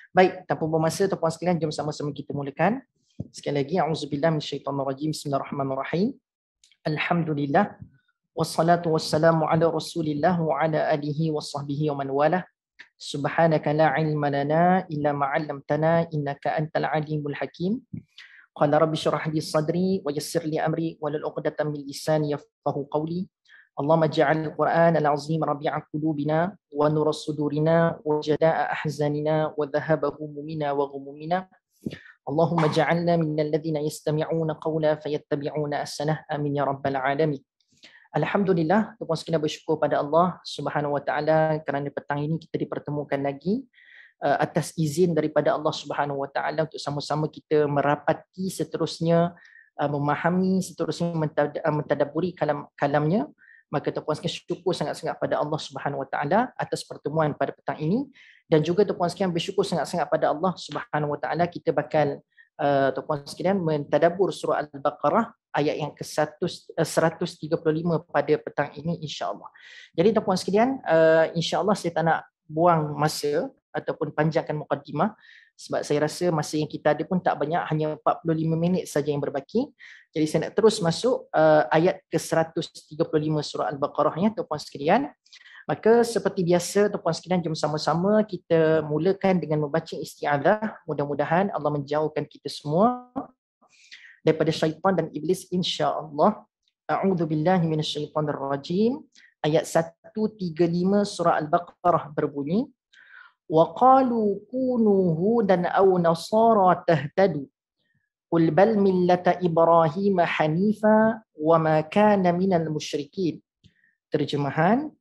Baik, tanpa buang masa tuan-puan sekalian, jom sama-sama kita mulakan. Sekali lagi, a'udzubillahi minasyaitonirrajim. Bismillahirrahmanirrahim. Alhamdulillah wassalatu wassalamu ala Rasulillah wa ala alihi wasahbihi wa man walah. Subhanaka la ilma lana illa ma 'allamtana innaka antal alimul hakim. Qala rabbi shrah li sadri wa yassir li amri wahlul 'uqdatam min lisani yafqahu qawli. Allahumma ja'al al-Qur'an al-azim rabi'a qulubina wa nura sudurina wa jada'a ahzanina wa dhahaba humumina wa ghumumina. Allahumma ja'alna minal ladzina yastami'una qawla fayattabi'una ahsanah. Amin ya rabbal alamin. Alhamdulillah, tuan sekalian bersyukur pada Allah Subhanahu wa taala kerana petang ini kita dipertemukan lagi atas izin daripada Allah Subhanahu wa taala untuk sama-sama kita merapati seterusnya, memahami seterusnya, mentadabburi kalamnya. Maka tuan-puan sekalian syukur sangat-sangat pada Allah Subhanahu wa taala atas pertemuan pada petang ini, dan juga tuan-puan sekalian bersyukur sangat-sangat pada Allah Subhanahu wa taala kita bakal tuan-puan sekalian mentadabbur surah Al-Baqarah ayat yang ke-135 pada petang ini insya-Allah. Jadi tuan-puan sekalian, insya-Allah saya tak nak buang masa ataupun panjangkan mukadimah, sebab saya rasa masa yang kita ada pun tak banyak, hanya 45 minit saja yang berbaki. Jadi saya nak terus masuk ayat ke-135 surah Al-Baqarah ya tuan-puan sekalian. Maka seperti biasa tuan-puan sekalian, jom sama-sama kita mulakan dengan membaca isti'adzah. Mudah-mudahan Allah menjauhkan kita semua daripada syaitan dan iblis insya-Allah. A'udzubillahi minasyaitonirrajim. Ayat 135 surah Al-Baqarah berbunyi, wa qalu kunu hudan aw nasara tahtadu qul bal millata ibrahim hanifa wa ma kana minal musyrikin. Terjemahan,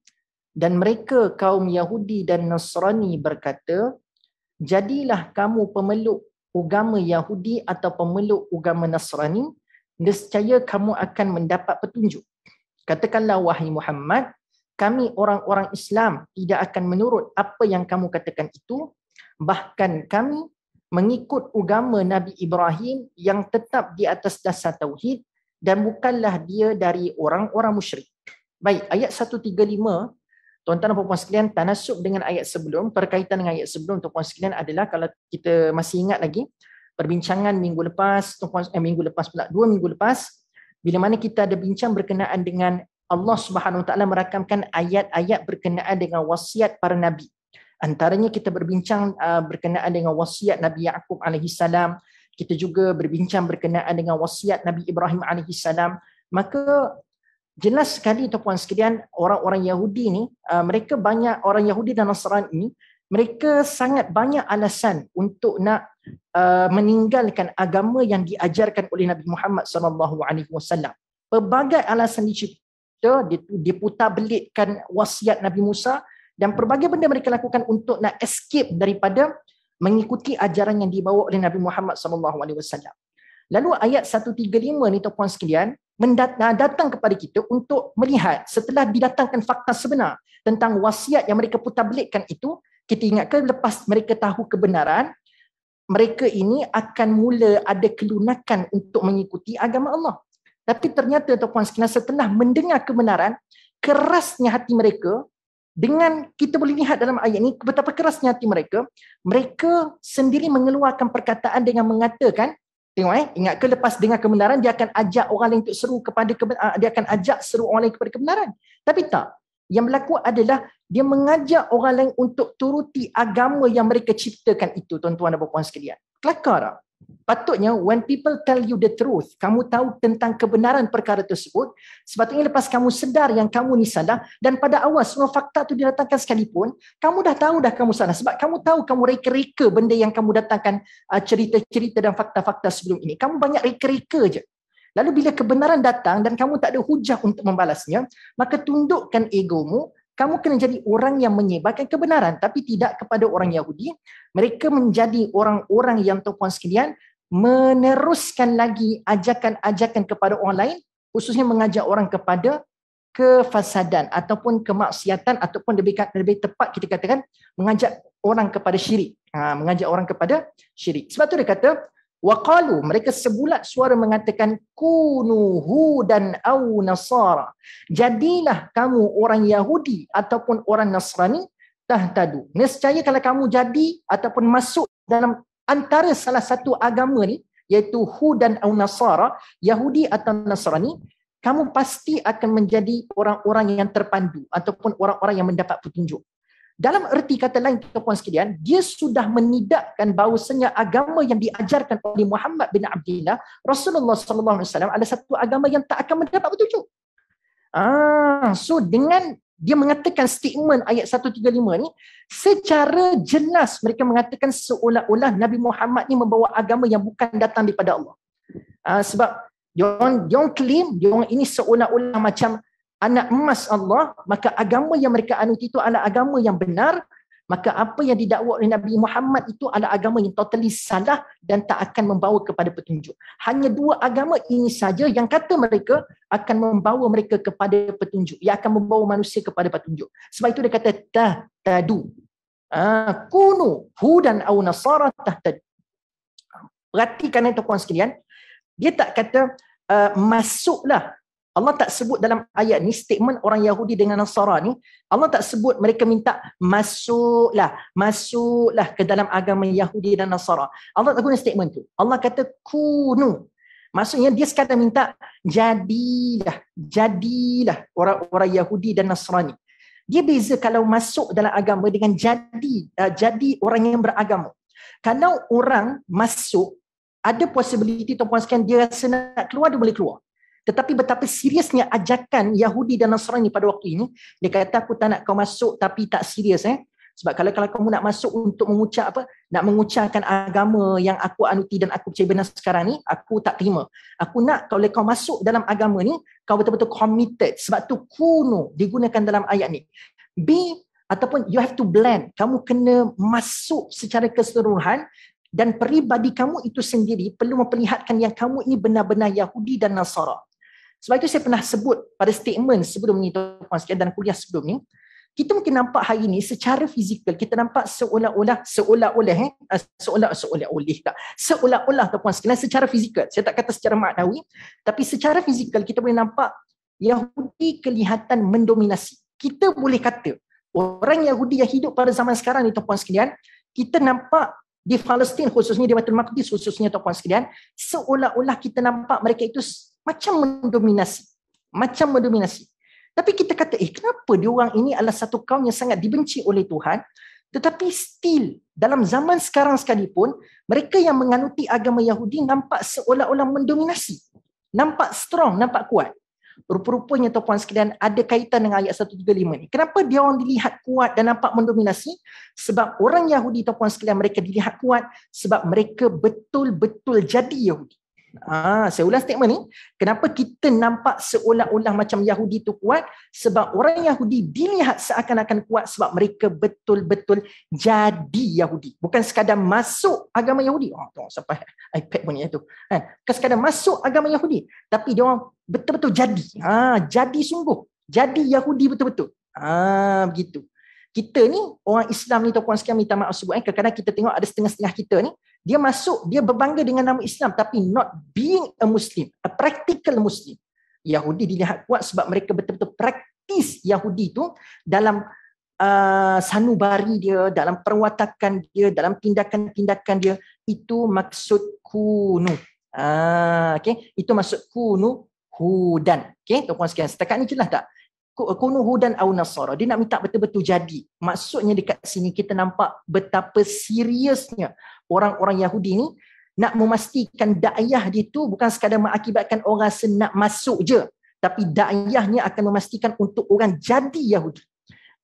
dan mereka kaum Yahudi dan Nasrani berkata, jadilah kamu pemeluk agama Yahudi atau pemeluk agama Nasrani, nescaya kamu akan mendapat petunjuk. Katakanlah wahai Muhammad, kami orang-orang Islam tidak akan menurut apa yang kamu katakan itu, bahkan kami mengikut agama Nabi Ibrahim yang tetap di atas dasar tauhid dan bukanlah dia dari orang-orang musyrik. Baik, ayat 135, tuan-tuan dan puan-puan sekalian, tanasub dengan ayat sebelum, berkaitan dengan ayat sebelum tuan-puan sekalian adalah, kalau kita masih ingat lagi perbincangan minggu lepas, dua minggu lepas, bila mana kita ada bincang berkenaan dengan Allah Subhanahu Wa Taala merakamkan ayat-ayat berkenaan dengan wasiat para nabi. Antaranya kita berbincang berkenaan dengan wasiat Nabi Yaqub alaihi salam. Kita juga berbincang berkenaan dengan wasiat Nabi Ibrahim alaihi salam. Maka jelas sekali tuan-puan sekalian, orang-orang Yahudi ni, mereka banyak, orang Yahudi dan Nasrani ini, mereka sangat banyak alasan untuk nak meninggalkan agama yang diajarkan oleh Nabi Muhammad sallallahu alaihi wasallam. Pelbagai alasan diputar belitkan wasiat Nabi Musa, dan pelbagai benda mereka lakukan untuk nak escape daripada mengikuti ajaran yang dibawa oleh Nabi Muhammad sallallahu alaihi wasallam. Lalu ayat 135 ni tuan-puan sekalian datang kepada kita untuk melihat, setelah didatangkan fakta sebenar tentang wasiat yang mereka putar belitkan itu, kita ingatkan lepas mereka tahu kebenaran, mereka ini akan mula ada kelunakan untuk mengikuti agama Allah. Tapi ternyata tuan-puan sekalian, setelah mendengar kebenaran, kerasnya hati mereka, dengan kita boleh lihat dalam ayat ini betapa kerasnya hati mereka, mereka sendiri mengeluarkan perkataan dengan mengatakan, tengok ingat ke lepas dengar kebenaran, dia akan ajak orang lain untuk seru kepada dia akan ajak seru orang lain kepada kebenaran. Tapi tak. Yang berlaku adalah dia mengajak orang lain untuk turuti agama yang mereka ciptakan itu, tuan-tuan dan puan-puan sekalian. Kelakar tak? Patutnya when people tell you the truth, kamu tahu tentang kebenaran perkara tersebut, sepatutnya lepas kamu sedar yang kamu ni salah, dan pada awal semua fakta tu didatangkan sekalipun, kamu dah tahu dah kamu salah, sebab kamu tahu kamu reka-reka benda yang kamu datangkan, cerita-cerita dan fakta-fakta sebelum ini. Kamu banyak reka-reka je. Lalu bila kebenaran datang dan kamu tak ada hujah untuk membalasnya, maka tundukkan egomu. Kamu kena jadi orang yang menyebarkan kebenaran, tapi tidak kepada orang Yahudi. Mereka menjadi orang-orang yang tuan-puan sekalian meneruskan lagi ajakan-ajakan kepada orang lain, khususnya mengajak orang kepada kefasadan ataupun kemaksiatan, ataupun lebih tepat kita katakan mengajak orang kepada syirik. Mengajak orang kepada syirik. Sebab tu dia kata, waqalu, mereka sebulat suara mengatakan, kunu hudan au nasara, jadilah kamu orang Yahudi ataupun orang Nasrani, tahtadu. Nescaya kalau kamu jadi ataupun masuk dalam antara salah satu agama ni, iaitu Hudan atau Nasara, Yahudi atau Nasrani, kamu pasti akan menjadi orang-orang yang terpandu ataupun orang-orang yang mendapat petunjuk. Dalam erti kata lain, tuan-tuan sekalian, dia sudah menidakkan bahawasanya agama yang diajarkan oleh Muhammad bin Abdullah, Rasulullah sallallahu alaihi wasallam, adalah satu agama yang tak akan mendapat petunjuk. So dengan dia mengatakan statement ayat 135 ni, secara jelas mereka mengatakan seolah-olah Nabi Muhammad ni membawa agama yang bukan datang daripada Allah. Sebab dia claim dia ini seolah-olah macam anak emas Allah, maka agama yang mereka anut itu adalah agama yang benar, maka apa yang didakwa oleh Nabi Muhammad itu adalah agama yang totally salah dan tak akan membawa kepada petunjuk. Hanya dua agama ini saja yang kata mereka akan membawa mereka kepada petunjuk, yang akan membawa manusia kepada petunjuk. Sebab itu dia kata tahtadu. Kunu hudan aw nasara tahtadu. Perhatikan tuan-tuan sekalian, dia tak kata masuklah. Allah tak sebut dalam ayat ni, statement orang Yahudi dengan Nasara ni, Allah tak sebut mereka minta masuklah ke dalam agama Yahudi dan Nasara. Allah tak guna statement tu. Allah kata kunu. Maksudnya dia sekadar minta jadilah orang-orang Yahudi dan Nasrani. Dia beza kalau masuk dalam agama dengan jadi orang yang beragama. Kalau orang masuk, ada possibility tuan-puan sekalian, dia rasa nak keluar, dia boleh keluar. Tetapi betapa seriusnya ajakan Yahudi dan Nasrani pada waktu ini, dia kata aku tak nak kau masuk tapi tak serius. Sebab kalau kamu nak masuk untuk nak mengucapkan agama yang aku anuti dan aku percaya benar sekarang ni, aku tak terima. Aku nak kalau kau masuk dalam agama ni, kau betul-betul committed. Sebab tu kunu digunakan dalam ayat ni. Be ataupun you have to blend. Kamu kena masuk secara keseluruhan. Dan peribadi kamu itu sendiri perlu memperlihatkan yang kamu ini benar-benar Yahudi dan Nasara. Sebab itu saya pernah sebut pada statement sebelum ni tuan-tuan sekalian dan kuliah sebelum ni, kita mungkin nampak hari ni secara fizikal kita nampak seolah-olah tuan-tuan sekalian secara fizikal. Saya tak kata secara maknawi, tapi secara fizikal kita boleh nampak Yahudi kelihatan mendominasi. Kita boleh kata orang Yahudi yang hidup pada zaman sekarang ni tuan-tuan sekalian, kita nampak di Palestin khususnya, di Baitul Maqdis khususnya tuan-tuan sekalian, seolah-olah kita nampak mereka itu macam mendominasi. Tapi kita kata, kenapa diorang ini adalah satu kaum yang sangat dibenci oleh Tuhan, tetapi still dalam zaman sekarang sekalipun, mereka yang menganuti agama Yahudi nampak seolah-olah mendominasi. Nampak strong, nampak kuat. Rupa-rupanya tuan-puan sekalian ada kaitan dengan ayat 135 ni. Kenapa dia orang dilihat kuat dan nampak mendominasi? Sebab orang Yahudi tuan-puan sekalian mereka dilihat kuat sebab mereka betul-betul jadi Yahudi. Saya ulang statement ni. Kenapa kita nampak seolah-olah macam Yahudi tu kuat? Sebab orang Yahudi dilihat seakan-akan kuat sebab mereka betul-betul jadi Yahudi. Bukan sekadar masuk agama Yahudi. Tengok sampai iPad punya tu. Bukan sekadar masuk agama Yahudi. Tapi dia orang betul-betul jadi. Jadi sungguh. Jadi Yahudi betul-betul. Begitu. Kita ni, orang Islam ni tuan-puan sekalian, minta maaf sebut. Kadang-kadang kita tengok ada setengah-setengah kita ni, dia masuk, dia berbangga dengan nama Islam tapi not being a Muslim, a practical Muslim. Yahudi dilihat kuat sebab mereka betul-betul praktis Yahudi tu dalam sanubari dia, dalam perwatakan dia, dalam tindakan-tindakan dia. Itu maksud kunu. Itu maksud kunu hudan. Tuan-puan sekalian, setakat ni jelas tak? Kunu hudan au nasara. Dia nak minta betul-betul jadi. Maksudnya dekat sini kita nampak betapa seriusnya orang-orang Yahudi ni nak memastikan dakwah dia tu bukan sekadar mengakibatkan orang rasa nak masuk je, tapi dakwahnya akan memastikan untuk orang jadi Yahudi.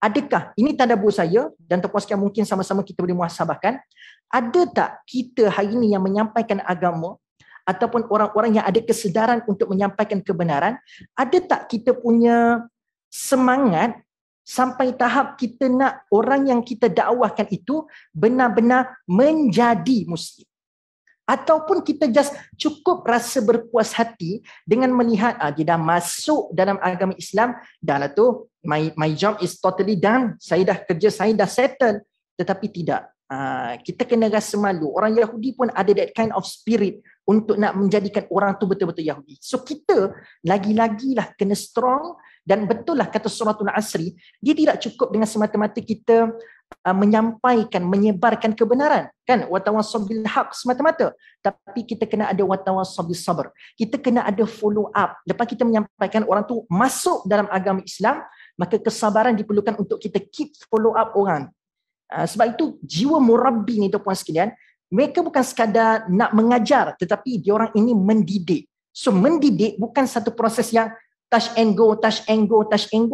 Adakah ini tadabbur saya dan tuan-puan sekalian mungkin sama-sama kita boleh muhasabahkan, ada tak kita hari ini yang menyampaikan agama ataupun orang-orang yang ada kesedaran untuk menyampaikan kebenaran, ada tak kita punya semangat sampai tahap kita nak orang yang kita dakwahkan itu benar-benar menjadi Muslim? Ataupun kita just cukup rasa berpuas hati dengan melihat dia dah masuk dalam agama Islam, dah lah tu, my job is totally done, saya dah kerja, saya dah settle. Tetapi tidak. Kita kena rasa malu. Orang Yahudi pun ada that kind of spirit untuk nak menjadikan orang tu betul-betul Yahudi. So kita lagi-lagilah kena strong, dan betul lah kata suratul Asri, dia tidak cukup dengan semata-mata kita menyampaikan, menyebarkan kebenaran, kan, watawassaw bil haq semata-mata, tapi kita kena ada watawassaw bis sabr. Kita kena ada follow up. Lepas kita menyampaikan, orang tu masuk dalam agama Islam, maka kesabaran diperlukan untuk kita keep follow up orang. Sebab itu jiwa murabbi ni tuan-puan sekalian, mereka bukan sekadar nak mengajar, tetapi diorang ini mendidik. So mendidik bukan satu proses yang touch and go,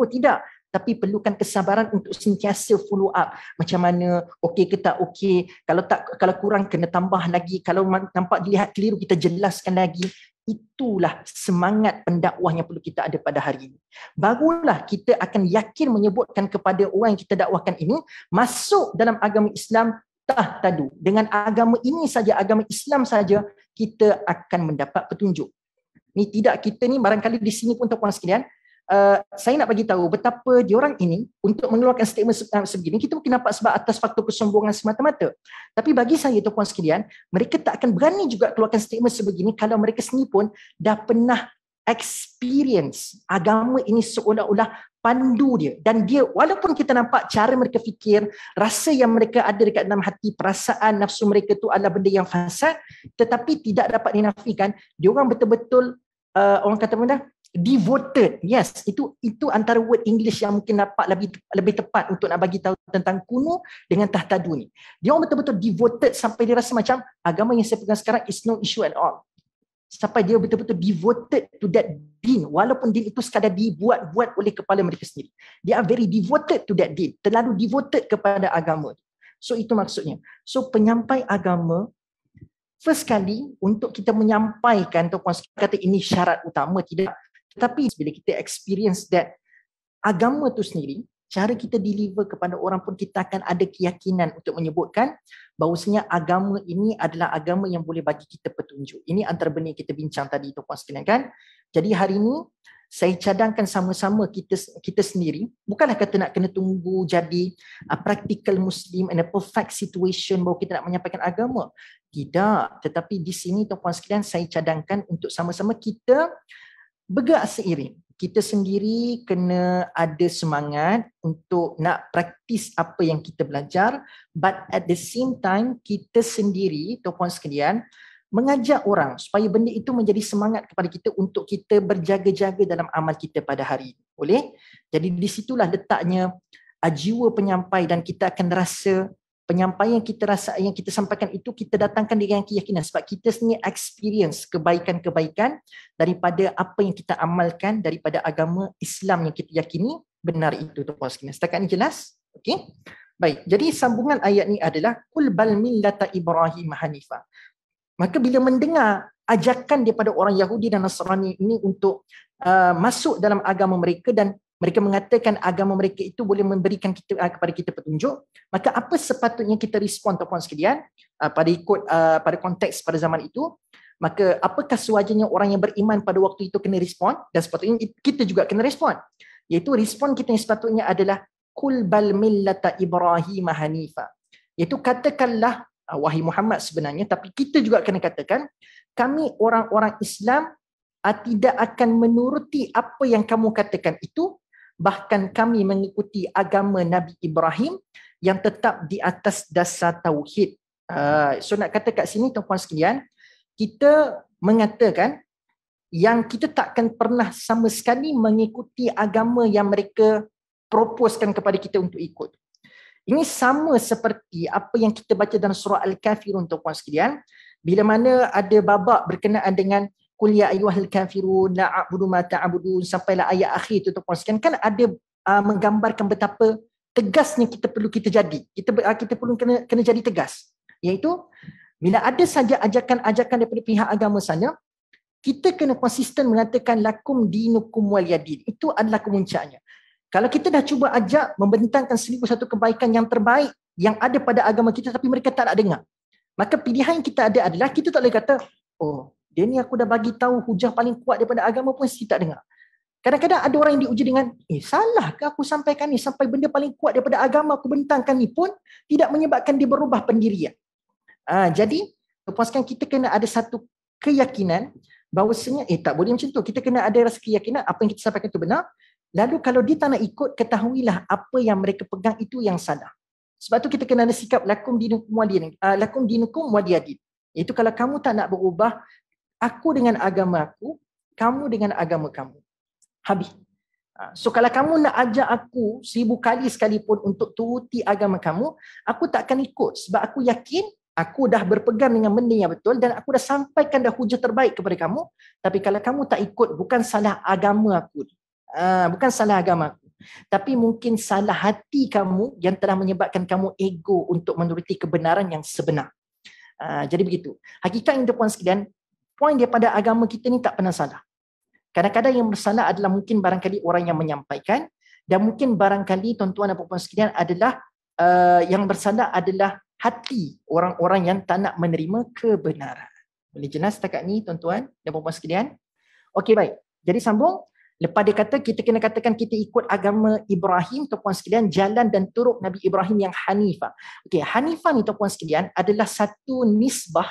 tidak. Tapi perlukan kesabaran untuk sentiasa follow up. Macam mana, okey ke tak okey, kalau kurang kena tambah lagi, kalau nampak dilihat keliru kita jelaskan lagi. Itulah semangat pendakwah yang perlu kita ada pada hari ini. Barulah kita akan yakin menyebutkan kepada orang yang kita dakwahkan ini masuk dalam agama Islam tahtadu. Dengan agama ini saja, agama Islam saja, kita akan mendapat petunjuk. Ni tidak kita ni barangkali di sini pun tuan-puan sekalian, saya nak bagi tahu betapa diorang ini untuk mengeluarkan statement sebegini, kita mungkin nampak sebab atas faktor kesombongan semata-mata. Tapi bagi saya tuan-puan sekalian, mereka tak akan berani juga keluarkan statement sebegini kalau mereka sendiri pun dah pernah experience agama ini seolah-olah pandu dia. Dan dia, walaupun kita nampak cara mereka fikir, rasa yang mereka ada dekat dalam hati, perasaan nafsu mereka tu adalah benda yang fasad, tetapi tidak dapat dinafikan, diorang betul-betul orang kata benda devoted. Yes, itu antara word English yang mungkin dapat lebih tepat untuk nak bagi tahu tentang kuno dengan tahtadu ni. Dia orang betul-betul devoted sampai dia rasa macam agama yang saya pegang sekarang is no issue at all. Sampai dia betul-betul devoted to that din, walaupun din itu sekadar dibuat-buat oleh kepala mereka sendiri. They are very devoted to that din, terlalu devoted kepada agama. So itu maksudnya. So penyampai agama, first kali untuk kita menyampaikan, tuan-puan kata ini syarat utama, tidak. Tetapi bila kita experience that agama tu sendiri, cara kita deliver kepada orang pun kita akan ada keyakinan untuk menyebutkan bahawasanya agama ini adalah agama yang boleh bagi kita petunjuk. Ini antara benda yang kita bincang tadi tuan-puan sekalian kan. Jadi hari ini saya cadangkan sama-sama kita sendiri, bukanlah kata nak kena tunggu jadi practical Muslim in a perfect situation baru kita nak menyampaikan agama. Tidak, tetapi di sini tuan-puan sekalian saya cadangkan untuk sama-sama kita bergerak seiring. Kita sendiri kena ada semangat untuk nak praktis apa yang kita belajar, but at the same time kita sendiri tuan-puan sekalian mengajak orang supaya benda itu menjadi semangat kepada kita untuk kita berjaga-jaga dalam amal kita pada hari ini. Boleh? Jadi di situlah letaknya jiwa penyampai, dan kita akan rasa penyampaian kita rasa yang kita sampaikan itu kita datangkan dengan keyakinan sebab kita sendiri experience kebaikan-kebaikan daripada apa yang kita amalkan daripada agama Islam yang kita yakini benar itu tuan-puan sekalian. Setakat ni jelas? Okey. Baik. Jadi sambungan ayat ni adalah qul bal millata Ibrahim hanifa. Maka bila mendengar ajakan daripada orang Yahudi dan Nasrani ini untuk masuk dalam agama mereka dan mereka mengatakan agama mereka itu boleh memberikan kepada kita petunjuk, maka apa sepatutnya kita respon tuan-puan sekalian pada konteks pada zaman itu? Maka apakah sewajarnya orang yang beriman pada waktu itu kena respon, dan sepatutnya kita juga kena respon, iaitu respon kita yang sepatutnya adalah qul bal millata Ibrahim hanifa, iaitu katakanlah wahai Muhammad sebenarnya, tapi kita juga kena katakan kami orang-orang Islam tidak akan menuruti apa yang kamu katakan itu, bahkan kami mengikuti agama Nabi Ibrahim yang tetap di atas dasar tauhid. So nak kata kat sini tuan-puan sekalian, kita mengatakan yang kita takkan pernah sama sekali mengikuti agama yang mereka proposekan kepada kita untuk ikut. Ini sama seperti apa yang kita baca dalam surah Al-Kafirun tuan-puan sekalian, bila mana ada babak berkenaan dengan qul ya ayyuhal kafirun la a'budu ma ta'budun sampailah ayat akhir tu tuan-puan sekalian, kan ada menggambarkan betapa tegasnya kita jadi. Kita perlu kena jadi tegas. Iaitu bila ada saja ajakan-ajakan daripada pihak agama sana, kita kena konsisten mengatakan lakum dinukum waliyadin. Itu adalah kemuncaknya. Kalau kita dah cuba ajak membentangkan 1001 kebaikan yang terbaik yang ada pada agama kita tapi mereka tak nak dengar, maka pilihan yang kita ada adalah kita tak boleh kata, oh dia ni aku dah bagi tahu hujah paling kuat daripada agama pun dia tak dengar. Kadang-kadang ada orang yang diuji dengan, salah ke aku sampaikan ni sampai benda paling kuat daripada agama aku bentangkan ni pun tidak menyebabkan dia berubah pendirian. Jadi, lepaskan kita kena ada satu keyakinan bahawasanya tak boleh macam tu. Kita kena ada rasa keyakinan apa yang kita sampaikan itu benar. Lalu kalau dia tak nak ikut, ketahuilah apa yang mereka pegang itu yang salah. Sebab tu kita kena ada sikap lakum dinukum waliyadin. Itu kalau kamu tak nak berubah, aku dengan agama aku, kamu dengan agama kamu. Habis. So kalau kamu nak ajak aku 1000 kali sekalipun untuk turuti agama kamu, aku tak akan ikut sebab aku yakin aku dah berpegang dengan benda yang betul dan aku dah sampaikan dah hujah terbaik kepada kamu. Tapi kalau kamu tak ikut, bukan salah agama aku. Bukan salah agama aku. Tapi mungkin salah hati kamu yang telah menyebabkan kamu ego untuk menuruti kebenaran yang sebenar. Jadi begitu. Hakikatnya tuan-puan sekalian, poin daripada agama kita ni tak pernah salah. Kadang-kadang yang bersalah adalah mungkin barangkali orang yang menyampaikan dan mungkin barangkali tuan-tuan dan puan-puan sekalian adalah yang bersalah adalah hati orang-orang yang tak nak menerima kebenaran. Boleh jelas setakat ni tuan-tuan dan puan-puan sekalian? Okey, baik. Jadi sambung. Lepas dia kata kita kena katakan kita ikut agama Ibrahim, tuan-puan sekalian, jalan dan turut Nabi Ibrahim yang hanifah. Okey, hanifah ni tuan-puan sekalian adalah satu nisbah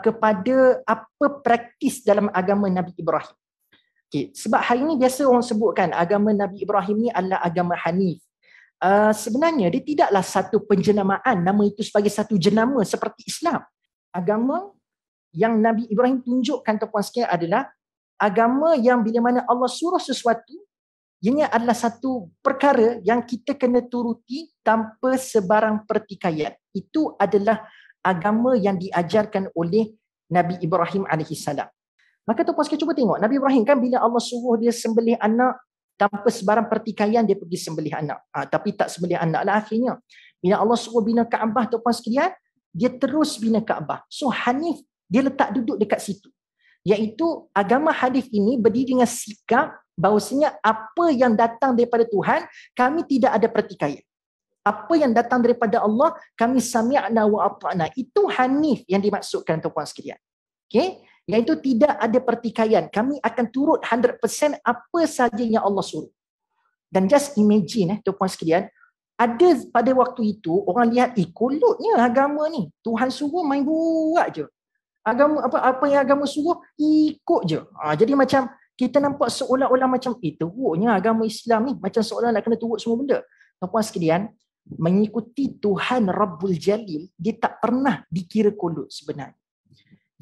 kepada apa praktis dalam agama Nabi Ibrahim. Okay. Sebab hari ini biasa orang sebutkan agama Nabi Ibrahim ni adalah agama Hanif. Sebenarnya dia tidaklah satu penjenamaan nama itu sebagai satu jenama seperti Islam. Agama yang Nabi Ibrahim tunjukkan tuan-puan sekalian adalah agama yang bila mana Allah suruh sesuatu, ianya adalah satu perkara yang kita kena turuti tanpa sebarang pertikaian. Itu adalah agama yang diajarkan oleh Nabi Ibrahim alaihissalam. Maka tuan-puan sekalian cuba tengok, Nabi Ibrahim kan bila Allah suruh dia sembelih anak tanpa sebarang pertikaian dia pergi sembelih anak. Tapi tak sembelih anak lah akhirnya. Bila Allah suruh bina Kaabah tuan-puan sekalian, dia terus bina Kaabah. So Hanif dia letak duduk dekat situ. Iaitu agama Hanif ini berdiri dengan sikap bahawasanya apa yang datang daripada Tuhan, kami tidak ada pertikaian. Apa yang datang daripada Allah, kami sami'na wa ata'na. Itu Hanif yang dimaksudkan tuan-puan sekalian. Okey? Iaitu tidak ada pertikaian. Kami akan turut 100% apa sahaja yang Allah suruh. Dan just imagine tuan-puan sekalian, ada pada waktu itu orang lihat kolotnya agama ni. Tuhan suruh main buat je. Agama apa yang agama suruh ikut je. Jadi macam kita nampak seolah-olah macam teruknya agama Islam ni, macam seolah nak kena turut semua benda. Tuan-puan sekalian, mengikuti Tuhan Rabbul Jalil dia tak pernah dikira kolot sebenarnya.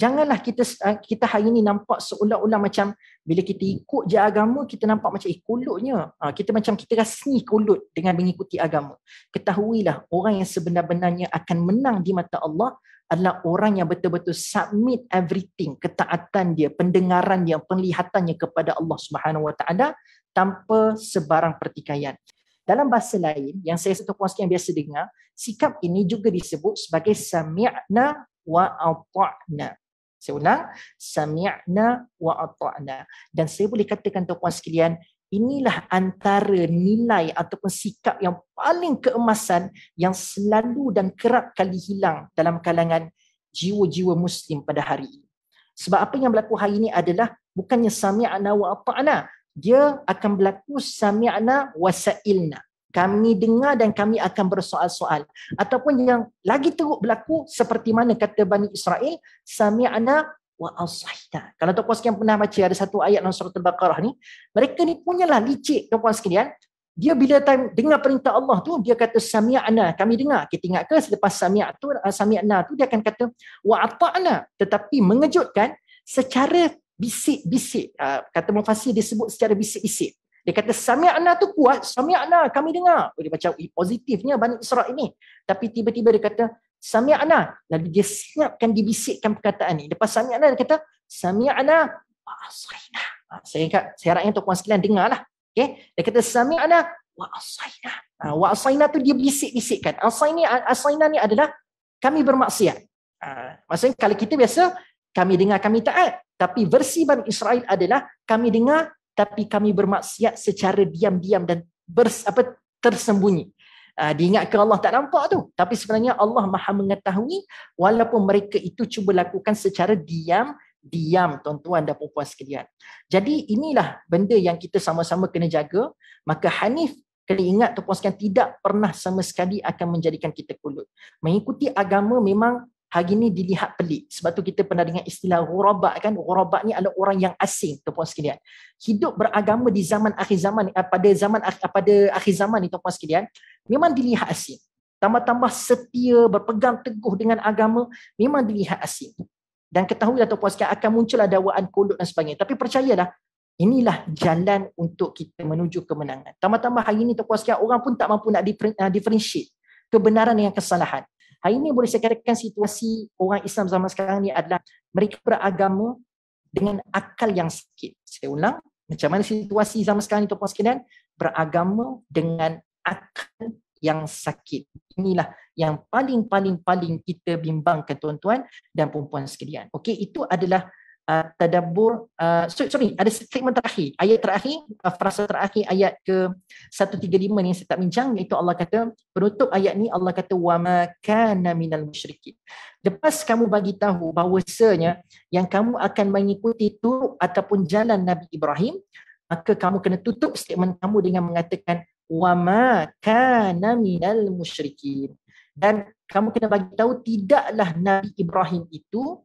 Janganlah kita hari ini nampak seolah-olah macam bila kita ikut je agama, kita nampak macam kolotnya. Kita macam kita rasmi kolot dengan mengikuti agama. Ketahuilah orang yang sebenar-benarnya akan menang di mata Allah adalah orang yang betul-betul submit everything, ketaatan dia, pendengaran dia, penglihatannya kepada Allah Subhanahu Wa Taala tanpa sebarang pertikaian. Dalam bahasa lain yang saya satu puas yang biasa dengar, sikap ini juga disebut sebagai sami'na wa ata'na. Saya ulang, sami'na wa ata'na. Dan saya boleh katakan tuan-puan sekalian, inilah antara nilai ataupun sikap yang paling keemasan yang selalu dan kerap kali hilang dalam kalangan jiwa-jiwa Muslim pada hari ini. Sebab apa yang berlaku hari ini adalah bukannya sami'na wa ata'na, dia akan berlaku sami'na wa sa'ilna. Kami dengar dan kami akan bersoal-soal. Ataupun yang lagi teruk berlaku seperti mana kata Bani Israel, sami'na wa asahna. Kalau tuan-puan sekalian pernah baca ada satu ayat dalam surah Al-Baqarah ni, mereka ni punyalah licik tuan-puan sekalian. Dia bila dengar perintah Allah tu, dia kata sami'na, kami dengar. Kita ingat ke selepas sami'na tu dia akan kata wa ata'na. Tetapi mengejutkan secara bisik-bisik. Kata mufassir disebut secara bisik-bisik. Dia kata sami'na tu kuat, sami'na kami dengar. Dia macam positifnya Bani Israel ini. Tapi tiba-tiba dia kata sami'na, lalu dia siapkan dibisikkan perkataan ni. Lepas sami'na dia kata sami'na wa asayna. Saya harapnya tuan-puan sekalian dengarlah. Okey, dia kata sami'na wa asayna. Wa asayna tu dia bisik-bisikkan. Asayna ni adalah kami bermaksiat. Maksudnya kalau kita biasa kami dengar kami taat, tapi versi Bani Israel adalah kami dengar tapi kami bermaksiat secara diam-diam dan tersembunyi. Diingatkan Allah tak nampak tu, tapi sebenarnya Allah Maha mengetahui walaupun mereka itu cuba lakukan secara diam tuan-tuan dan puan-puan sekalian. Jadi inilah benda yang kita sama-sama kena jaga. Maka Hanif, kena ingat tuan-puan sekalian, tidak pernah sama sekali akan menjadikan kita kolot. Mengikuti agama memang hari ini dilihat pelik. Sebab tu kita pernah dengar istilah ghuraba kan. Ghuraba ni adalah orang yang asing, tuan-puan sekalian. Hidup beragama di zaman akhir zaman, pada akhir zaman ni, tuan-puan sekalian, memang dilihat asing. Tambah-tambah setia, berpegang teguh dengan agama, memang dilihat asing. Dan ketahuilah tuan-puan sekalian, akan muncullah dakwaan kolot dan sebagainya. Tapi percayalah, inilah jalan untuk kita menuju kemenangan. Tambah-tambah hari ini tuan-puan sekalian, orang pun tak mampu nak differentiate kebenaran dengan kesalahan. Hari ini boleh saya katakan situasi orang Islam zaman sekarang ni adalah mereka beragama dengan akal yang sakit. Saya ulang, macam mana situasi zaman sekarang ni tuan-puan sekalian? Beragama dengan akal yang sakit. Inilah yang paling kita bimbangkan tuan-tuan dan puan-puan sekalian. Okey, itu adalah tadabbur, ada statement terakhir, ayat terakhir, frasa terakhir ayat ke 135 ni saya tak bincang, iaitu Allah kata, penutup ayat ni Allah kata wa ma kana minal musyrikin. Lepas kamu bagi tahu bahawasanya yang kamu akan mengikuti turut ataupun jalan Nabi Ibrahim, maka kamu kena tutup statement kamu dengan mengatakan wa ma kana minal musyrikin. Dan kamu kena bagi tahu tidaklah Nabi Ibrahim itu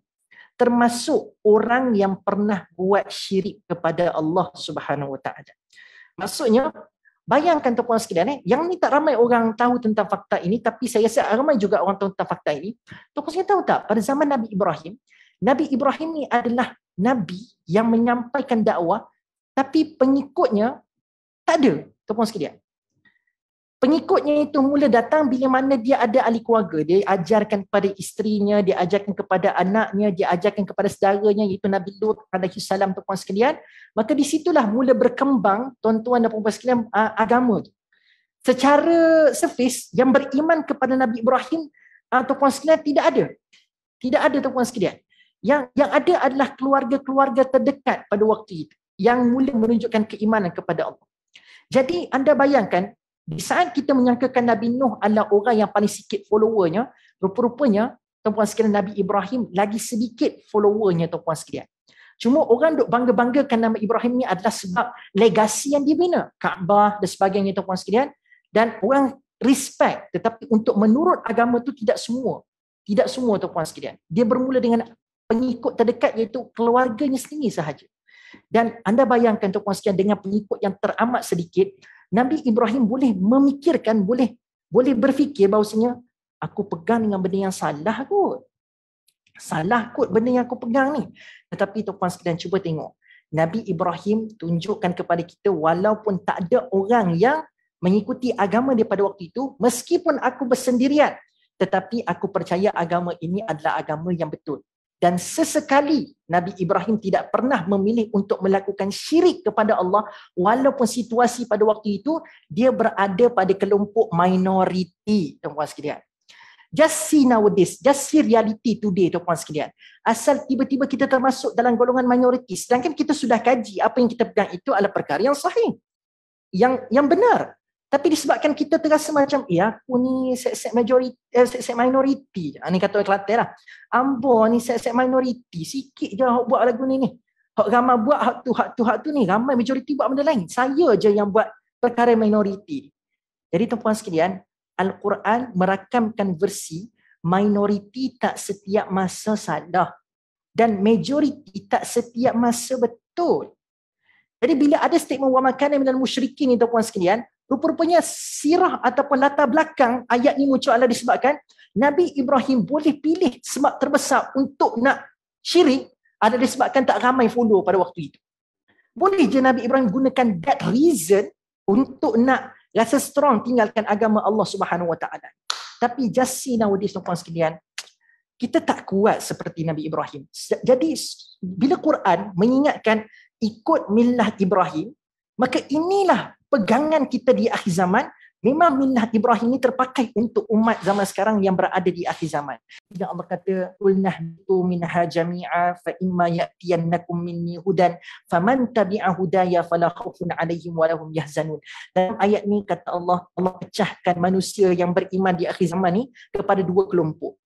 termasuk orang yang pernah buat syirik kepada Allah Subhanahu Wa Taala. Maksudnya, bayangkan tuan-puan sekalian, yang ni tak ramai orang tahu tentang fakta ini, tapi saya rasa ramai juga orang tahu tentang fakta ini. Tuan-puan sekalian tahu tak, pada zaman Nabi Ibrahim ni adalah Nabi yang menyampaikan dakwah, tapi pengikutnya tak ada, tuan-puan sekalian. Pengikutnya itu mula datang bila mana dia ada ahli keluarga. Dia ajarkan kepada isterinya, dia ajarkan kepada anaknya, dia ajarkan kepada saudaranya, iaitu Nabi Lut alaihi salam, tuan-puan sekalian. Maka di situlah mula berkembang, tuan-tuan dan puan-puan sekalian, agama itu. Secara surface, yang beriman kepada Nabi Ibrahim, tuan-puan sekalian, tidak ada. Tidak ada, tuan-puan sekalian. Yang ada adalah keluarga-keluarga terdekat pada waktu itu, yang mula menunjukkan keimanan kepada Allah. Jadi anda bayangkan, di saat kita menyangkakan Nabi Nuh adalah orang yang paling sikit followernya, rupa-rupanya tuan-puan sekalian Nabi Ibrahim lagi sedikit followernya, tuan-puan sekalian. Cuma orang duk bangga-banggakan nama Ibrahim ni adalah sebab legasi yang dibina, Kaabah dan sebagainya, tuan-puan sekalian, dan orang respect. Tetapi untuk menurut agama tu tidak semua. Tidak semua, tuan-puan sekalian. Dia bermula dengan pengikut terdekat, iaitu keluarganya sendiri sahaja. Dan anda bayangkan, tuan-puan sekalian, dengan pengikut yang teramat sedikit, Nabi Ibrahim boleh memikirkan, boleh berfikir bahawasanya aku pegang dengan benda yang salah kot. Salah kot benda yang aku pegang ni. Tetapi tuan-puan sekalian, cuba tengok. Nabi Ibrahim tunjukkan kepada kita, walaupun tak ada orang yang mengikuti agama dia pada waktu itu, meskipun aku bersendirian, tetapi aku percaya agama ini adalah agama yang betul. Dan sesekali Nabi Ibrahim tidak pernah memilih untuk melakukan syirik kepada Allah, walaupun situasi pada waktu itu dia berada pada kelompok minoriti, tuan-puan sekalian. Just see nowadays, just see reality today, tuan-puan sekalian. Asal tiba-tiba kita termasuk dalam golongan minoriti, sedangkan kita sudah kaji apa yang kita pegang itu adalah perkara yang sahih, yang benar. Tapi disebabkan kita terasa macam, aku ni set minoriti. Ni kata orang Kelantan lah. Ambo ni set minoriti. Sikit je hak buat lagu ni. Hak ramai buat hak tu ni. Ramai majoriti buat benda lain. Saya je yang buat perkara minoriti. Jadi tuan-puan sekalian, Al-Quran merakamkan versi minoriti tak setiap masa salah. Dan majoriti tak setiap masa betul. Jadi bila ada statement wa makana minal musyrikin ni, tuan-puan sekalian, rupa-rupanya sirah ataupun latar belakang ayat ni muncul adalah disebabkan Nabi Ibrahim boleh pilih sebab terbesar untuk nak syirik adalah disebabkan tak ramai follow pada waktu itu. Boleh je Nabi Ibrahim gunakan that reason untuk nak rasa strong tinggalkan agama Allah Subhanahu Wa Taala. Tapi just see nowadays, tuan-puan sekalian, kita tak kuat seperti Nabi Ibrahim. Jadi bila Quran mengingatkan ikut millah Ibrahim, maka inilah pegangan kita di akhir zaman. Memang millah Ibrahim ini terpakai untuk umat zaman sekarang yang berada di akhir zaman. Dan Allah kata, qulna ihbitu minha jami'a fa imma ya'tiyannakum minni hudan faman tabi'a hudaya fala khaufun 'alaihim wa lahum yahzanun. Dalam ayat ni kata Allah pecahkan manusia yang beriman di akhir zaman ni kepada dua kelompok.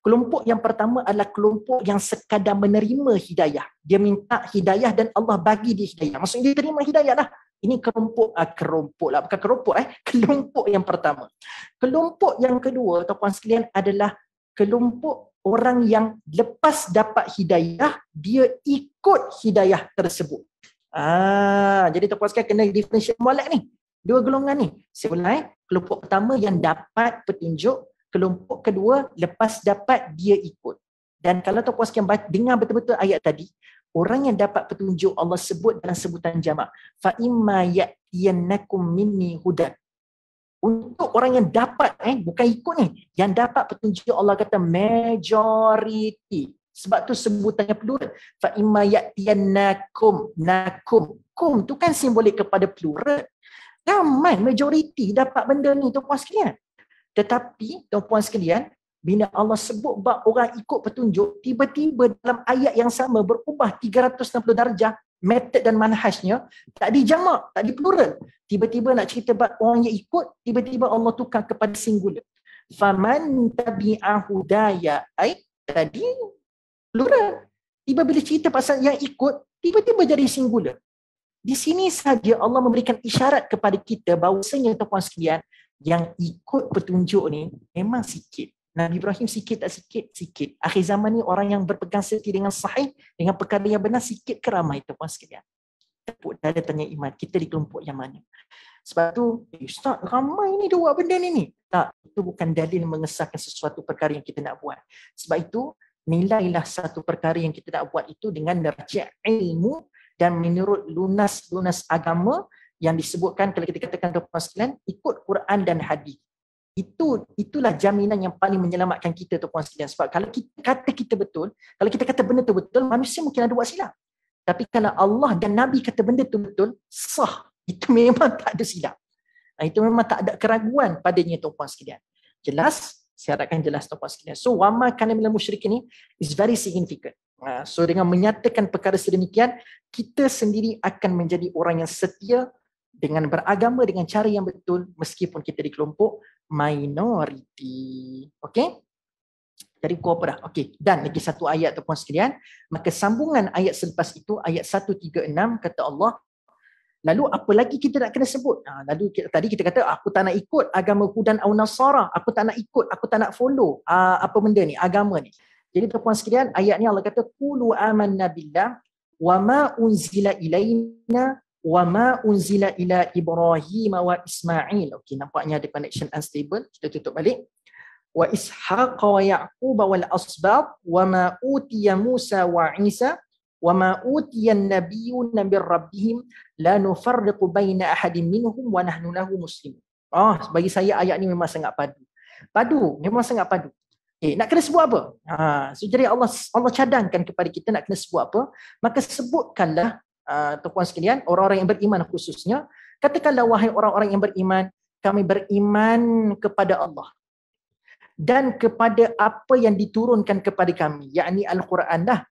Kelompok yang pertama adalah kelompok yang sekadar menerima hidayah. Dia minta hidayah dan Allah bagi dia hidayah. Maksudnya dia terima hidayah lah. Ini kelompok yang pertama. Kelompok yang kedua, tuan-puan sekalian, adalah kelompok orang yang lepas dapat hidayah, dia ikut hidayah tersebut. Jadi tuan-puan sekalian kena differentiate molek ni. Dua golongan ni. Saya ulang, kelompok pertama yang dapat petunjuk, kelompok kedua lepas dapat dia ikut. Dan kalau tuan-puan sekalian dengar betul-betul ayat tadi, orang yang dapat petunjuk Allah sebut dalam sebutan jamak. Fa imma ya'tiyannakum minni hudan. Untuk orang yang dapat, bukan ikut ni, yang dapat petunjuk Allah kata majority. Sebab tu sebutannya plural. Fa imma ya'tiyannakum, nakum. Kum tu kan simbolik kepada plural. Ramai majority dapat benda ni tuan-puan sekalian. Tetapi tuan-puan sekalian, bila Allah sebut bab orang ikut petunjuk, tiba-tiba dalam ayat yang sama berubah 360 darjah metod dan manhajnya, tak dijamak, tak di plural. Tiba-tiba nak cerita bab orang yang ikut, tiba-tiba Allah tukar kepada singular. Faman tabi'a hudaya, tadi plural. Tiba bila cerita pasal yang ikut, tiba-tiba jadi singular. Di sini saja Allah memberikan isyarat kepada kita bahawasanya tuan-puan sekalian, yang ikut petunjuk ni memang sikit. Nabi Ibrahim sikit tak sikit? Sikit. Akhir zaman ni orang yang berpegang setia dengan sahih, dengan perkara yang benar, sikit ke ramai tuan-puan sekalian? Tepuk dada tanya iman, kita di kelompok yang mana? Sebab tu, Ustaz, ramai ni dia buat benda ni. Tak, itu bukan dalil mengesahkan sesuatu perkara yang kita nak buat. Sebab itu, nilailah satu perkara yang kita nak buat itu dengan darjah ilmu dan menurut lunas agama yang disebutkan, kalau kita katakan tuan-puan sekalian, ikut Quran dan hadis. Itulah jaminan yang paling menyelamatkan kita tuan-puan sekalian. Sebab kalau kita kata kita betul, kalau kita kata benda tu betul, manusia mungkin ada buat silap. Tapi kalau Allah dan Nabi kata benda tu betul, sah. Itu memang tak ada silap. Itu memang tak ada keraguan padanya tuan-puan sekalian. Jelas? Saya harapkan jelas tuan-puan sekalian. So, wama kana minal musyrikin ni is very significant. So, dengan menyatakan perkara sedemikian, kita sendiri akan menjadi orang yang setia dengan beragama dengan cara yang betul meskipun kita di kelompok minoriti. Okey? Jadi pukul apa dah? Okey. Dan lagi satu ayat tuan-puan sekalian. Maka sambungan ayat selepas itu, ayat 136 kata Allah, lalu apa lagi kita nak kena sebut? Tadi kita kata aku tak nak ikut agama Hudan atau Nasara. Aku tak nak ikut, aku tak nak follow apa benda ni, agama ni. Jadi tuan-puan sekalian, ayat ni Allah kata qulu amanna billah wa ma unzila ilaina wa ma unzila ila Ibrahim wa Ismail. Okey, nampaknya ada connection unstable. Kita tutup balik. Wa Ishaq wa Ya'qub wal asbab wa ma utiya Musa wa Isa wa ma utiya an-nabiyyuna bir rabbihim la nufarriqu baina ahadin minhum wa nahnu lahu muslimun. Bagi saya ayat ni memang sangat padu. Memang sangat padu. Nak kena sebut apa? So jadi Allah cadangkan kepada kita nak kena sebut apa, maka sebutkanlah tuan-puan sekalian, orang-orang yang beriman khususnya, katakanlah wahai orang-orang yang beriman, kami beriman kepada Allah dan kepada apa yang diturunkan kepada kami, yakni Al-Quran dah,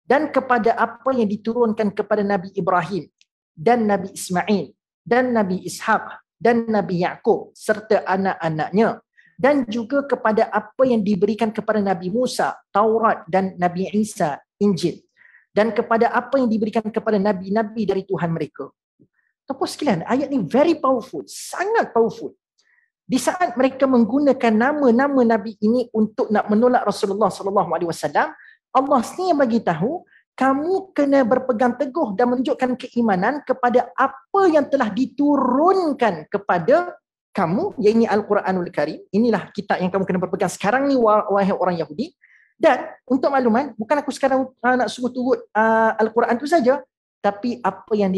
dan kepada apa yang diturunkan kepada Nabi Ibrahim dan Nabi Ismail dan Nabi Ishaq dan Nabi Ya'qub serta anak-anaknya, dan juga kepada apa yang diberikan kepada Nabi Musa, Taurat, dan Nabi Isa, Injil, dan kepada apa yang diberikan kepada nabi-nabi dari Tuhan mereka. Tuan-puan sekalian, ayat ni very powerful, sangat powerful. Di saat mereka menggunakan nama-nama nabi ini untuk nak menolak Rasulullah SAW, Allah sendiri bagi tahu, kamu kena berpegang teguh dan menunjukkan keimanan kepada apa yang telah diturunkan kepada kamu, iaitu Al-Quranul Karim. Inilah kitab yang kamu kena berpegang sekarang ni, wahai orang Yahudi. Dan untuk makluman, bukan aku sekarang nak suruh turut Al-Quran itu saja, tapi apa yang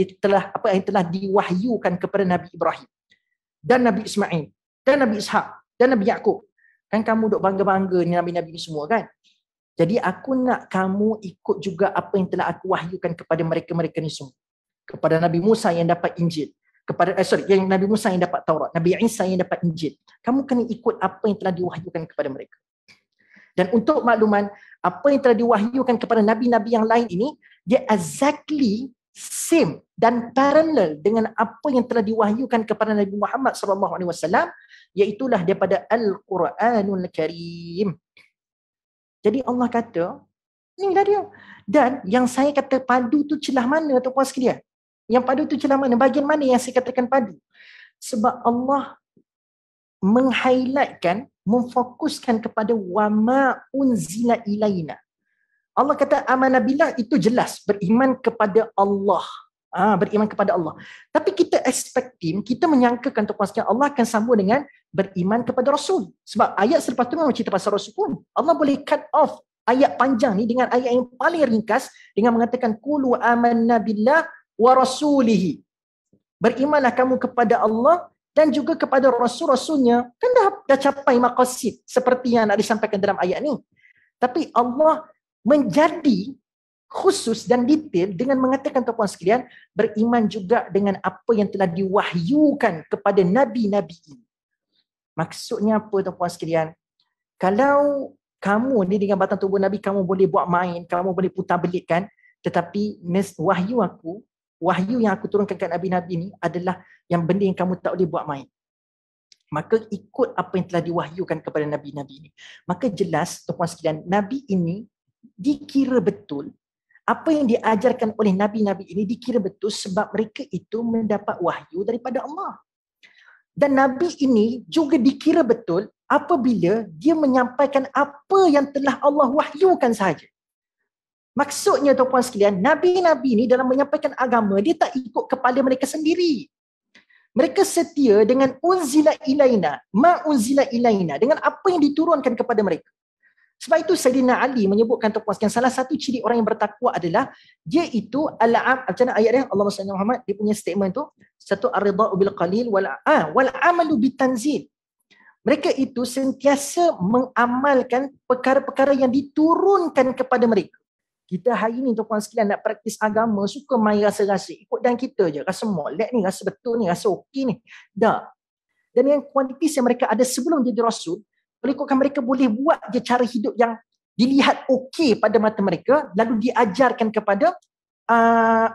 telah diwahyukan kepada Nabi Ibrahim dan Nabi Ismail dan Nabi Ishaq dan Nabi Ya'qub. Kan kamu duk bangga-bangga ni nabi-nabi ni semua kan? Jadi aku nak kamu ikut juga apa yang telah aku wahyukan kepada mereka-mereka ni semua. Kepada Nabi Musa yang dapat Injil, yang Nabi Musa yang dapat Taurat, Nabi Isa yang dapat Injil. Kamu kena ikut apa yang telah diwahyukan kepada mereka. Dan untuk makluman, apa yang telah diwahyukan kepada nabi-nabi yang lain ini, dia exactly same dan parallel dengan apa yang telah diwahyukan kepada Nabi Muhammad SAW, iaitulah daripada Al-Quranul Karim. Jadi Allah kata, inilah dia. Dan yang saya kata padu tu celah mana tuan-puan sekalian? Yang padu tu celah mana? Bahagian mana yang saya katakan padu? Sebab Allah meng-highlightkan memfokuskan kepada wama unzila ilaina. Allah kata amanah billah itu jelas beriman kepada Allah. Beriman kepada Allah. Tapi kita expecting, kita menyangkakan tuan-tuan Allah akan sambung dengan beriman kepada Rasul. Sebab ayat selepas tu memang cerita pasal Rasul pun. Allah boleh cut off ayat panjang ni dengan ayat yang paling ringkas dengan mengatakan qulu amanna billah wa rasulihi. Berimanlah kamu kepada Allah dan juga kepada Rasul-Rasulnya. Kan dah capai maqasid seperti yang nak disampaikan dalam ayat ni. Tapi Allah menjadi khusus dan detail dengan mengatakan tuan-tuan sekalian, beriman juga dengan apa yang telah diwahyukan kepada nabi-nabi ini. Maksudnya apa tuan-tuan sekalian? Kalau kamu ni dengan batang tubuh Nabi, kamu boleh buat main, kamu boleh putar belitkan, tetapi wahyu yang aku turunkan ke nabi-nabi ni adalah yang benda yang kamu tak boleh buat main. Maka ikut apa yang telah diwahyukan kepada nabi-nabi ini. Maka jelas tuan-tuan sekalian, nabi ini dikira betul, apa yang diajarkan oleh nabi-nabi ini dikira betul sebab mereka itu mendapat wahyu daripada Allah. Dan nabi ini juga dikira betul apabila dia menyampaikan apa yang telah Allah wahyukan sahaja. Maksudnya tuan-tuan sekalian, nabi-nabi ini dalam menyampaikan agama, dia tak ikut kepala mereka sendiri. Mereka setia dengan unzila ilaina, ma unzila ilaina, dengan apa yang diturunkan kepada mereka. Sebab itu Sayyidina Ali menyebutkan tuan-tuan sekalian, salah satu ciri orang yang bertakwa adalah dia itu macam mana ayat dia, Allahumma salli ala Muhammad, dia punya statement tu, satu ar-ridha'u bil qalil wal amalu bitanzil. Mereka itu sentiasa mengamalkan perkara-perkara yang diturunkan kepada mereka. Kita hari ni tuan-tuan sekalian nak praktis agama, suka main rasa-rasa, ikut dan kita je, rasa molek ni, rasa betul ni, rasa okey ni. Tak. Dan yang kuantitas yang mereka ada sebelum jadi Rasul, kalau ikutkan mereka boleh buat je cara hidup yang dilihat okey pada mata mereka, lalu diajarkan kepada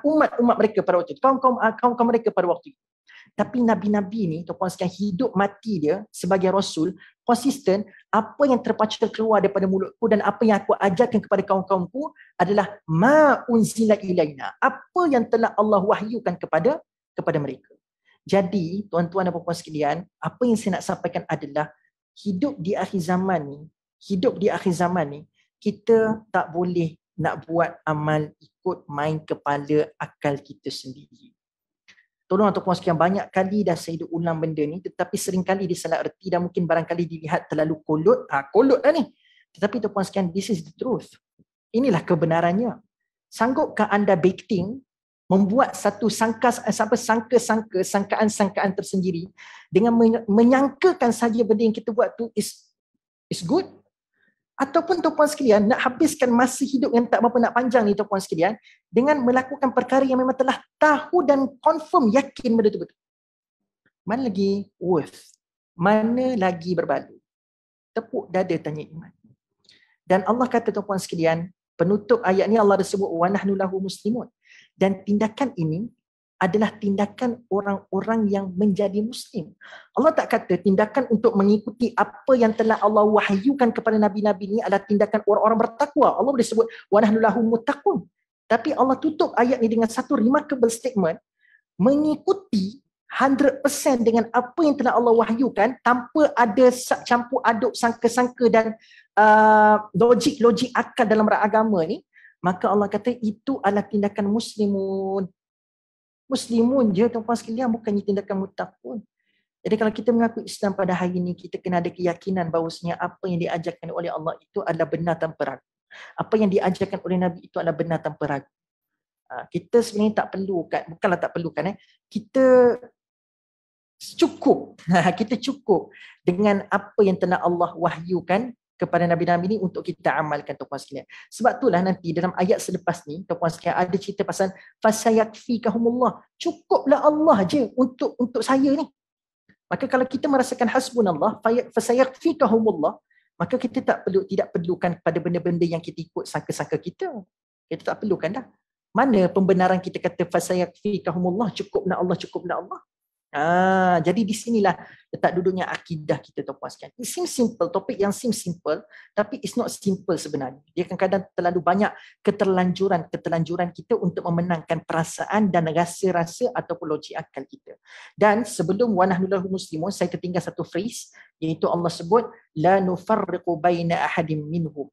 umat-umat mereka pada waktu itu, kaum-kaum mereka pada waktu itu. Tapi nabi-nabi ni, tuan-tuan sekalian, hidup mati dia sebagai Rasul, konsisten, apa yang terpacu keluar daripada mulutku dan apa yang aku ajarkan kepada kaum-kaumku adalah ma unzila ilaina, apa yang telah Allah wahyukan kepada mereka. Jadi, tuan-tuan dan puan-puan sekalian, apa yang saya nak sampaikan adalah hidup di akhir zaman ni, kita tak boleh nak buat amal ikut main kepala akal kita sendiri. Tolong tuan-tuan sekalian, banyak kali dah saya ulang benda ni, tetapi seringkali disalah erti dan mungkin barangkali dilihat terlalu kolot lah ni. Tetapi tuan-tuan sekalian, this is the truth. Inilah kebenarannya. Sanggupkah anda baiting, membuat satu sangkaan tersendiri dengan menyangkakan saja benda yang kita buat tu is good? Ataupun tuan-puan sekalian nak habiskan masa hidup yang tak berapa nak panjang ni tuan-puan sekalian dengan melakukan perkara yang memang telah tahu dan confirm yakin benda tu betul? Mana lagi worth? Mana lagi berbaloi? Tepuk dada tanya iman. Dan Allah kata tuan-puan sekalian, penutup ayat ni Allah dah sebut wa nahnu lahu muslimun. Dan tindakan ini adalah tindakan orang-orang yang menjadi Muslim. Allah tak kata tindakan untuk mengikuti apa yang telah Allah wahyukan kepada Nabi-Nabi ini adalah tindakan orang-orang bertakwa. Allah boleh sebut wa nahnu lahu muttaqun. Tapi Allah tutup ayat ini dengan satu remarkable statement, mengikuti 100% dengan apa yang telah Allah wahyukan tanpa ada campur aduk sangka-sangka dan logik-logik akal dalam agama ni. Maka Allah kata itu adalah tindakan muslimun. Muslimun je tuan-tuan sekalian, bukannya tindakan muttaqun. Jadi kalau kita mengaku Islam pada hari ini, kita kena ada keyakinan bahawasanya apa yang diajarkan oleh Allah itu adalah benar tanpa ragu. Apa yang diajarkan oleh Nabi itu adalah benar tanpa ragu. Kita sebenarnya tak perlukan, bukanlah tak perlukan, kita cukup. Kita cukup dengan apa yang telah Allah wahyukan kepada Nabi-Nabi ni untuk kita amalkan tuan-puan sekalian. Sebab itulah nanti dalam ayat selepas ni tuan-puan sekalian ada cerita pasal fasayakfikahumullah. Cukuplah Allah je untuk saya ni. Maka kalau kita merasakan hasbunallah fasayakfikahumullah, maka kita tidak perlukan pada benda-benda yang kita ikut sangka-sangka kita. Kita tak perlukan dah. Mana pembenaran kita kata fasayakfikahumullah, cukuplah Allah, cukuplah Allah. Jadi di sinilah letak duduknya akidah kita, tuan-puan sekalian. It seems simple, topik yang seems simple, tapi it's not simple sebenarnya. Dia kadang-kadang terlalu banyak keterlanjuran kita untuk memenangkan perasaan dan rasa-rasa ataupun logik akal kita. Dan sebelum wa nahnu lahu muslimun, saya tertinggal satu phrase, iaitu Allah sebut la nufarriqu baina ahadim minhum.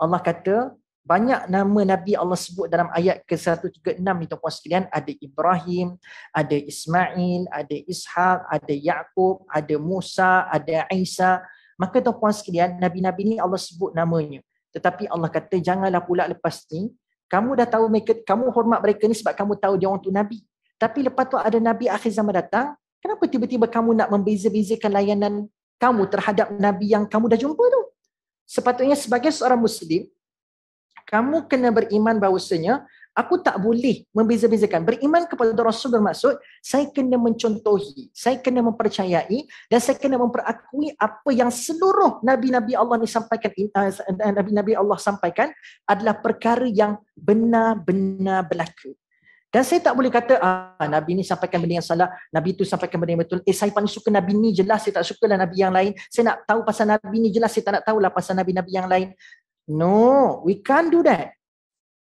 Allah kata banyak nama Nabi Allah sebut dalam ayat ke-136 ni, tuan-puan sekalian. Ada Ibrahim, ada Ismail, ada Ishaq, ada Yaqub, ada Musa, ada Isa. Maka tuan-puan sekalian, Nabi-Nabi ni Allah sebut namanya. Tetapi Allah kata janganlah pula lepas ni, kamu dah tahu mereka, kamu hormat mereka ni sebab kamu tahu dia orang tu Nabi. Tapi lepas tu ada Nabi akhir zaman datang, kenapa tiba-tiba kamu nak membeza-bezakan layanan kamu terhadap Nabi yang kamu dah jumpa tu? Sepatutnya sebagai seorang Muslim, kamu kena beriman bahawasanya aku tak boleh membeza-bezakan. Beriman kepada Rasul bermaksud saya kena mencontohi, saya kena mempercayai dan saya kena memperakui apa yang seluruh Nabi-Nabi Allah ni sampaikan, Nabi-Nabi Allah sampaikan adalah perkara yang benar-benar berlaku. Dan saya tak boleh kata Nabi ni sampaikan benda yang salah, Nabi tu sampaikan benda yang betul. Saya paling suka Nabi ni, jelas saya tak sukalah Nabi yang lain. Saya nak tahu pasal Nabi ni, jelas saya tak nak tahulah pasal Nabi-Nabi yang lain. No, we can't do that.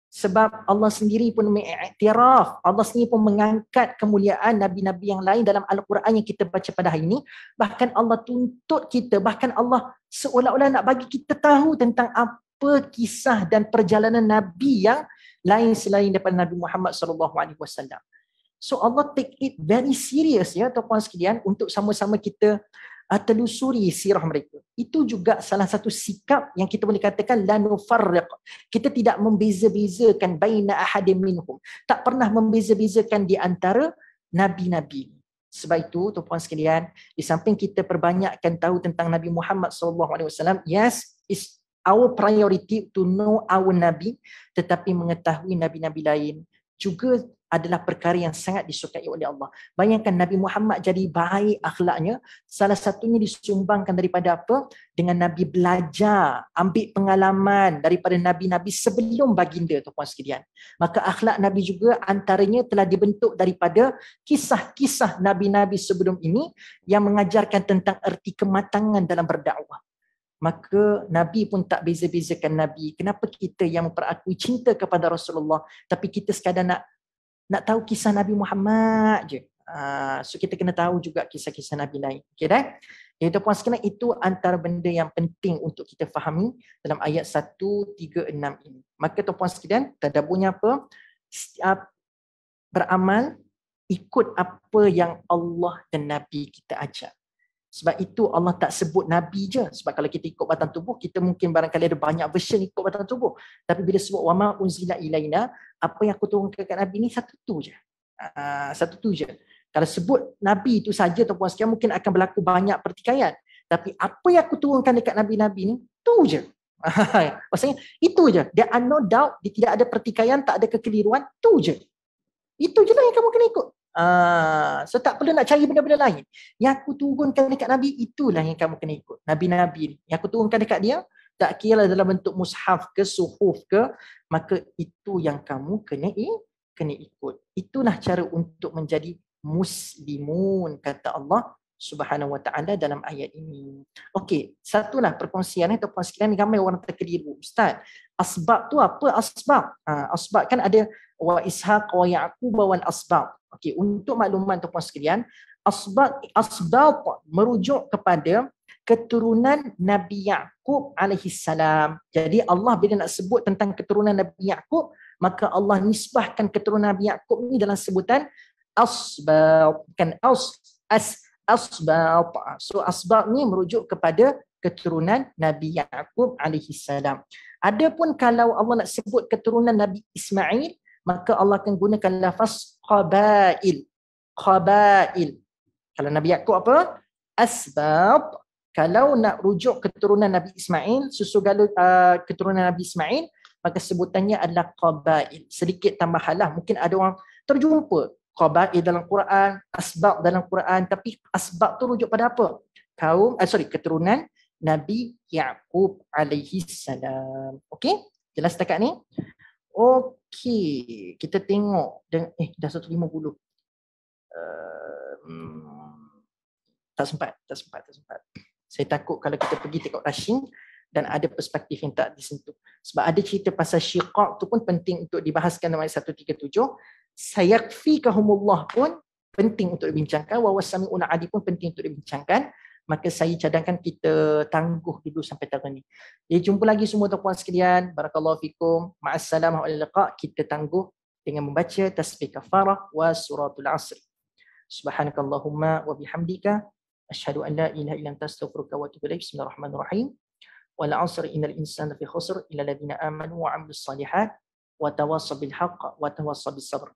Sebab Allah sendiri pun mengiktiraf, Allah sendiri pun mengangkat kemuliaan Nabi-Nabi yang lain dalam Al-Quran yang kita baca pada hari ini. Bahkan Allah tuntut kita, bahkan Allah seolah-olah nak bagi kita tahu tentang apa kisah dan perjalanan Nabi yang lain selain daripada Nabi Muhammad SAW. So Allah take it very serious ya tuan-puan sekalian, untuk sama-sama kita telusuri sirah mereka. Itu juga salah satu sikap yang kita boleh katakan la nufarriq. Kita tidak membeza-bezakan baina ahadim minhum. Tak pernah membeza-bezakan di antara nabi-nabi. Sebab itu tuan-puan sekalian, di samping kita perbanyakkan tahu tentang Nabi Muhammad SAW, yes, it's our priority to know our nabi, tetapi mengetahui nabi-nabi lain juga adalah perkara yang sangat disukai oleh Allah. Bayangkan Nabi Muhammad jadi baik akhlaknya, salah satunya disumbangkan daripada apa? Dengan Nabi belajar, ambil pengalaman daripada Nabi-Nabi sebelum baginda, tuan-puan sekalian. Maka akhlak Nabi juga antaranya telah dibentuk daripada kisah-kisah Nabi-Nabi sebelum ini yang mengajarkan tentang erti kematangan dalam berdakwah. Maka Nabi pun tak beza-bezakan Nabi. Kenapa kita yang memperakui cinta kepada Rasulullah, tapi kita sekadar nak tahu kisah Nabi Muhammad je. So kita kena tahu juga kisah-kisah Nabi lain. Okay dah? Jadi tuan-puan sekalian, itu antara benda yang penting untuk kita fahami dalam ayat 136 ini. Maka tuan-puan sekalian, tadaburnya apa? Beramal ikut apa yang Allah dan Nabi kita ajar. Sebab itu Allah tak sebut Nabi je. Sebab kalau kita ikut batang tubuh, kita mungkin barangkali ada banyak version ikut batang tubuh. Tapi bila sebut wama unzila ilaina, apa yang aku turunkan kat Nabi ni satu tu je. Satu tu je. Kalau sebut Nabi itu saja, tuan-puan sekalian, mungkin akan berlaku banyak pertikaian. Tapi apa yang aku turunkan dekat Nabi-Nabi ni, tu je. Maksudnya itu je. There are no doubt, dia tidak ada pertikaian, tak ada kekeliruan, tu je. Itu je lah yang kamu kena ikut. So tak perlu nak cari benda-benda lain. Yang aku turunkan dekat Nabi, itulah yang kamu kena ikut. Nabi-Nabi yang aku turunkan dekat dia, tak kira dalam bentuk mushaf ke, suhuf ke, maka itu yang kamu kena ikut. Itulah cara untuk menjadi muslimun, kata Allah Subhanahu wa ta'ala dalam ayat ini. Okey, satulah perkongsian ni, tuan-puan sekalian, ramai orang terkeliru. Ustaz, asbab tu apa asbab? Asbab kan ada wa Ishaq wa Yaqub wal asbab. Okey, untuk makluman tuan-puan sekalian, asbab merujuk kepada keturunan Nabi Yaqub alaihi salam. Jadi Allah bila nak sebut tentang keturunan Nabi Yaqub, maka Allah nisbahkan keturunan Nabi Yaqub ni dalam sebutan asbab, kan asbab. So asbab ni merujuk kepada keturunan Nabi Yaqub alaihi salam. Adapun kalau Allah nak sebut keturunan Nabi Ismail, maka Allah akan gunakan lafaz qabail. Kalau Nabi Yaqub apa? Asbab. Kalau nak rujuk keturunan Nabi Ismail, susugala keturunan Nabi Ismail, maka sebutannya adalah qabail. Sedikit tambahanlah, mungkin ada orang terjumpa qabail dalam Quran, asbab dalam Quran, tapi asbab tu rujuk pada apa? Keturunan Nabi Yaqub alaihi salam. Okey? Jelas setakat ni? Okey, kita tengok dah 150. Tak sempat. Saya takut kalau kita pergi tengok rushing dan ada perspektif yang tak disentuh. Sebab ada cerita pasal syiqaq tu pun penting untuk dibahaskan dalam ayat 137. Sayakfikahumullah pun penting untuk dibincangkan. Wa wasami'un adi pun penting untuk dibincangkan. Maka saya cadangkan kita tangguh dulu sampai tahun ni. Jadi jumpa lagi semua tuan-puan sekalian. Barakallahu fikum. Ma'assalamah wa liqa. Kita tangguh dengan membaca tasbih kafarah wa suratul asr. Subhanakallahumma wa bihamdika. Asyhadu an la ilaha illa anta astaghfiruka wa atubu ilaik. Bismillahirrahmanirrahim. Wal 'asri innal insana lafi khusr illa alladziina aamanu wa 'amilus shalihat wa tawassaw bil haqq wa tawassaw bis sabr.